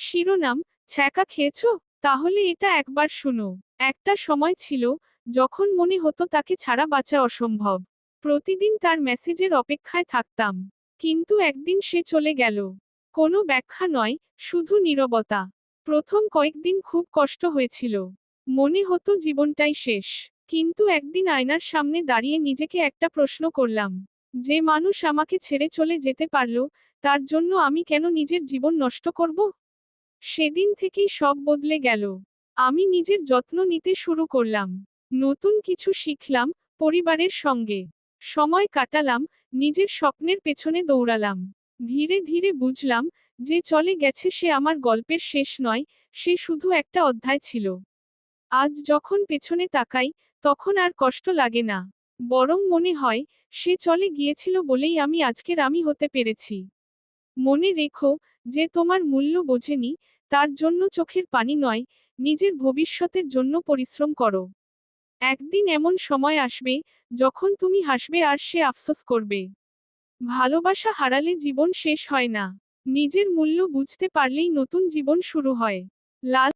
শিরোনাম, ছ্যাঁকা খেয়েছো? তাহলে এটা একবার শুনো। একটা সময় ছিল, যখন মনে হতো তাকে ছাড়া বাঁচা অসম্ভব। প্রতিদিন তার মেসেজের অপেক্ষায় থাকতাম। কিন্তু একদিন সে চলে গেল। কোনো ব্যাখ্যা নয়, শুধু নীরবতা। প্রথম কয়েকদিন খুব কষ্ট হয়েছিল। মনে হতো জীবনটাই শেষ। কিন্তু একদিন আয়নার সামনে দাঁড়িয়ে নিজেকে একটা প্রশ্ন করলাম। যে মানুষ আমাকে ছেড়ে চলে যেতে পারল, তার জন্য আমি কেন নিজের জীবন নষ্ট করব? সেদিন থেকেই সব বদলে গেল। আমি নিজের যত্ন নিতে শুরু করলাম। নতুন কিছু শিখলাম, পরিবারের সঙ্গে সময় কাটালাম, নিজের স্বপ্নের পেছনে দৌড়ালাম। ধীরে ধীরে বুঝলাম, যে চলে গেছে সে আমার গল্পের শেষ নয়, সে শুধু একটা অধ্যায় ছিল। আজ যখন পেছনে তাকাই, তখন আর কষ্ট লাগে না। বরং মনে হয়, সে চলে গিয়েছিল বলেই আমি আজকের আমি হতে পেরেছি। মনে রেখো, যে তোমার মূল্য বোঝেনি, তার জন্য চোখের পানি নয়, নিজের ভবিষ্যতের জন্য পরিশ্রম করো। একদিন এমন সময় আসবে, যখন তুমি হাসবে আর সে আফসোস করবে। ভালোবাসা হারালে জীবন শেষ হয় না। নিজের মূল্য বুঝতে পারলেই নতুন জীবন শুরু হয়। লাল